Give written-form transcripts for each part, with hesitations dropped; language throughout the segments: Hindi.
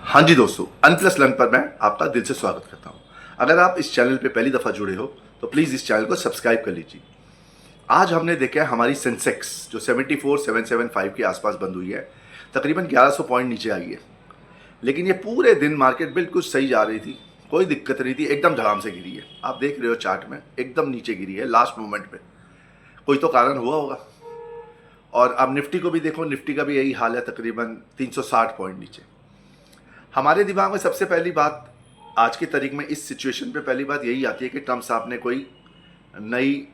हाँ जी दोस्तों, अनप्लस लर्न पर मैं आपका दिल से स्वागत करता हूँ। अगर आप इस चैनल पे पहली दफ़ा जुड़े हो तो प्लीज़ इस चैनल को सब्सक्राइब कर लीजिए। आज हमने देखा है हमारी सेंसेक्स जो 74,775 के आसपास बंद हुई है, तकरीबन 1100 पॉइंट नीचे आई है। लेकिन ये पूरे दिन मार्केट बिल्कुल सही जा रही थी, कोई दिक्कत नहीं थी, एकदम धड़ाम से गिरी है। आप देख रहे हो चार्ट में एकदम नीचे गिरी है लास्ट मोमेंट पे। कोई तो कारण हुआ होगा। और अब निफ्टी को भी देखो, निफ्टी का भी यही हाल है, तकरीबन 360 पॉइंट नीचे। हमारे दिमाग में सबसे पहली बात आज की तारीख में इस सिचुएशन पे पहली बात यही आती है कि ट्रम्प साहब ने कोई नई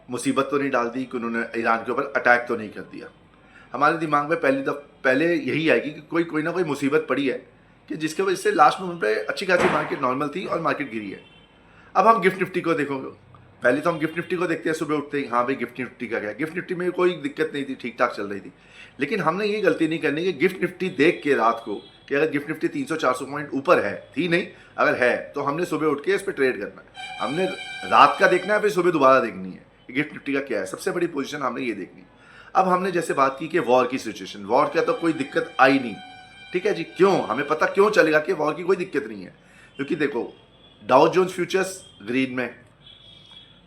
मुसीबत तो नहीं डाल दी कि उन्होंने ईरान के ऊपर अटैक तो नहीं कर दिया। हमारे दिमाग में पहले यही आएगी कि कोई ना कोई मुसीबत पड़ी है कि जिसके वजह से लास्ट मोमेंट पे अच्छी खासी मार्केट नॉर्मल थी और मार्केट गिरी है। अब हम गिफ्ट निफ्टी को देखोगे, पहले तो हम गिफ्ट निफ्टी को देखते हैं सुबह उठते ही, हाँ भाई गिफ्ट निफ्टी का क्या, गिफ्ट निफ्टी में कोई दिक्कत नहीं थी, ठीक ठाक चल रही थी। लेकिन हमने ये गलती नहीं करनी कि गिफ्ट निफ्टी देख के रात को कि अगर गिफ्ट निफ्टी 300-400 पॉइंट ऊपर है, थी नहीं, अगर है तो हमने सुबह उठ के इस पर ट्रेड करना है। हमने रात का देखना है, फिर सुबह दोबारा देखनी है कि गिफ्ट निफ्टी का क्या है। सबसे बड़ी पोजीशन हमने ये देखनी है। अब हमने जैसे बात की कि वॉर की सिचुएशन, वॉर का तो कोई दिक्कत आई नहीं, ठीक है जी। क्यों, हमें पता क्यों चलेगा कि वॉर की कोई दिक्कत नहीं है, क्योंकि देखो डाउ जोन्स फ्यूचर्स ग्रीन में,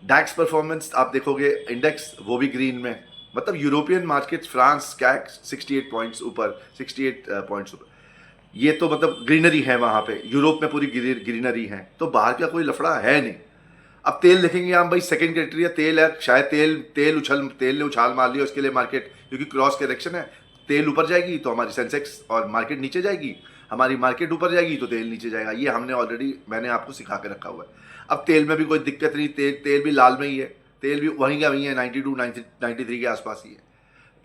डैक्स परफॉर्मेंस आप देखोगे इंडेक्स वो भी ग्रीन में, मतलब यूरोपियन मार्केट फ्रांस कैक 68 पॉइंट्स ऊपर, 68 पॉइंट्स ऊपर, ये तो मतलब ग्रीनरी है वहाँ पे। यूरोप में पूरी ग्रीनरी है, तो बाहर का कोई लफड़ा है नहीं। अब तेल देखेंगे हम भाई, सेकंड क्राइटेरिया तेल है, शायद तेल ने उछाल मार लिया उसके लिए मार्केट, क्योंकि क्रॉस करेक्शन है। तेल ऊपर जाएगी तो हमारी सेंसेक्स और मार्केट नीचे जाएगी, हमारी मार्केट ऊपर जाएगी तो तेल नीचे जाएगा। ये हमने ऑलरेडी मैंने आपको सिखा के रखा हुआ है। अब तेल में भी कोई दिक्कत नहीं, तेल भी लाल में ही है, तेल भी वहीं का वहीं है, 92 93 के आसपास ही है।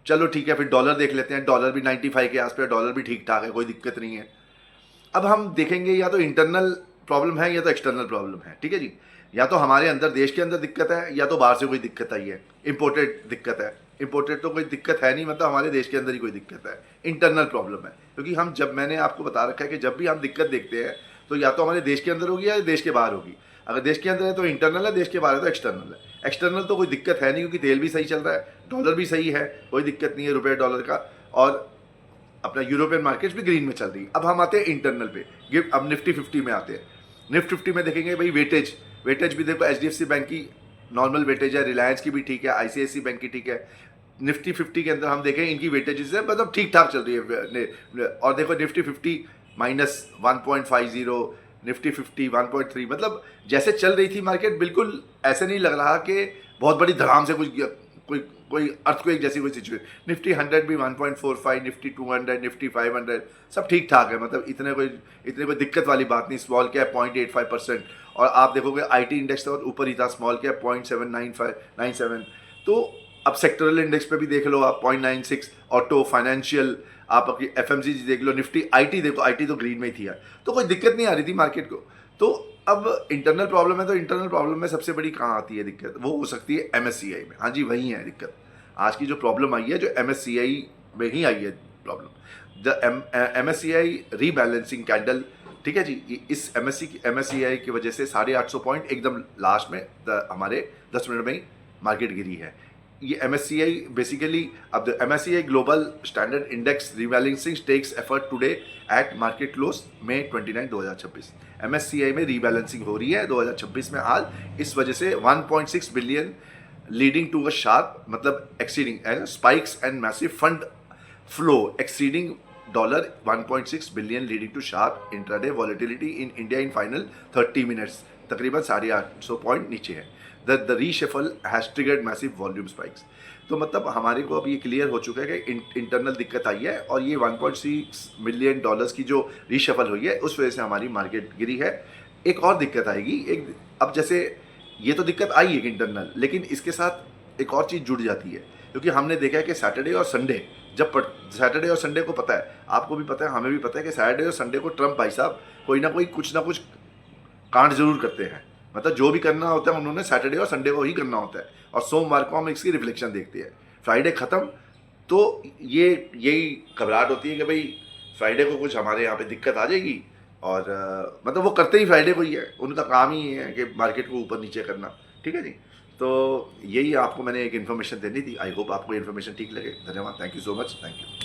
चलो ठीक है, फिर डॉलर देख लेते हैं, डॉलर भी 95 के आसपास, डॉलर भी ठीक ठाक है, कोई दिक्कत नहीं है। अब हम देखेंगे या तो इंटरनल प्रॉब्लम है या तो एक्सटर्नल प्रॉब्लम है, ठीक है जी। या तो हमारे अंदर देश के अंदर दिक्कत है या तो बाहर से कोई दिक्कत आई है, इम्पोर्टेड दिक्कत है। इम्पोर्टेड तो कोई दिक्कत है नहीं, मतलब हमारे देश के अंदर ही कोई दिक्कत है, इंटरनल प्रॉब्लम है। क्योंकि हम जब मैंने आपको बता रखा है कि जब भी हम दिक्कत देखते हैं तो या तो हमारे देश के अंदर होगी या देश के बाहर होगी। अगर देश के अंदर है तो इंटरनल है, देश के बाहर है तो एक्सटर्नल है। एक्सटर्नल तो कोई दिक्कत है नहीं, क्योंकि तेल भी सही चल रहा है, डॉलर भी सही है, कोई दिक्कत नहीं है रुपये डॉलर का, और अपना यूरोपियन मार्केट्स भी ग्रीन में चल रही है। अब हम आते हैं इंटरनल पे, अब निफ्टी 50 में आते हैं। निफ्टी 50 में देखेंगे भाई वेटेज भी देखो, एचडीएफसी बैंक की नॉर्मल वेटेज है, रिलायंस की भी ठीक है, आईसीआईसी बैंक की ठीक है। निफ्टी 50 के अंदर हम देखें इनकी वेटेजेस है, मतलब ठीक ठाक चल रही है। और देखो निफ्टी 50 -1.50, निफ्टी 50 1.3, मतलब जैसे चल रही थी मार्केट, बिल्कुल ऐसे नहीं लग रहा कि बहुत बड़ी धड़ाम से कोई कोई अर्थक्वेक जैसी कोई सिचुएशन। निफ्टी 100 भी 1.45, निफ्टी 200, निफ्टी 500 सब ठीक ठाक है, मतलब इतने कोई दिक्कत वाली बात नहीं। स्मॉल कैप 0.85%, और आप देखोगे आईटी इंडेक्स तो ऊपर ही था, स्मॉल कैप 0.79597। तो अब सेक्टरल इंडेक्स पे भी देख लो आप 0.96, ऑटो फाइनेंशियल आप अपनी एफएमसीजी देख लो, निफ्टी आईटी देखो, आईटी तो ग्रीन में ही थी यार, तो कोई दिक्कत नहीं आ रही थी मार्केट को। तो अब इंटरनल प्रॉब्लम है, तो इंटरनल प्रॉब्लम में सबसे बड़ी कहाँ आती है दिक्कत, वो हो सकती है एमएससीआई में। हाँ जी, वही है दिक्कत। आज की जो प्रॉब्लम आई है जो एमएससीआई में ही आई है problem, the MSCI rebalancing candle, ठीक है जी। इस एमएससीआई की वजह से 850 पॉइंट एकदम लास्ट में हमारे 10 मिनट में ही मार्केट गिरी है। ये एमएससीआई बेसिकली, अब the MSCI global standard index rebalancing takes effort today at market close May 29, 2026। MSCI में रीबैलेंसिंग हो रही है 2026 में आज, इस वजह से 1.6 billion leading to a sharp, मतलब exceeding spikes and massive fund flow exceeding $1.6 billion leading to sharp intraday volatility in India in final 30 minutes, तकरीबन 850 पॉइंट नीचे है। The reshuffle has triggered massive volume spikes. तो मतलब हमारे को अब ये क्लियर हो चुका है कि इंटरनल दिक्कत आई है, और ये $1.6 मिलियन की जो रीशफल हुई है उस वजह से हमारी मार्केट गिरी है। एक और दिक्कत आएगी, अब जैसे ये तो दिक्कत आई है इंटरनल, लेकिन इसके साथ एक और चीज़ जुड़ जाती है, क्योंकि हमने देखा है कि सैटरडे और संडे, सैटरडे और संडे को पता है, आपको भी पता है, हमें भी पता है कि सैटरडे और संडे को ट्रम्प भाई साहब कोई ना कुछ कांड जरूर करते हैं। मतलब जो भी करना होता है उन्होंने सैटरडे और संडे को ही करना होता है, और सोमवार को हम इसकी रिफ्लेक्शन देखते हैं। फ्राइडे ख़त्म, तो यही घबराहट होती है कि भाई फ्राइडे को कुछ हमारे यहाँ पे दिक्कत आ जाएगी, और मतलब वो करते ही फ्राइडे को ही है, उनका काम ही है कि मार्केट को ऊपर नीचे करना, ठीक है जी। तो यही आपको मैंने एक इन्फॉर्मेशन देनी थी। आई होप आपको इन्फॉर्मेशन ठीक लगे। धन्यवाद, thank you so much, thank you.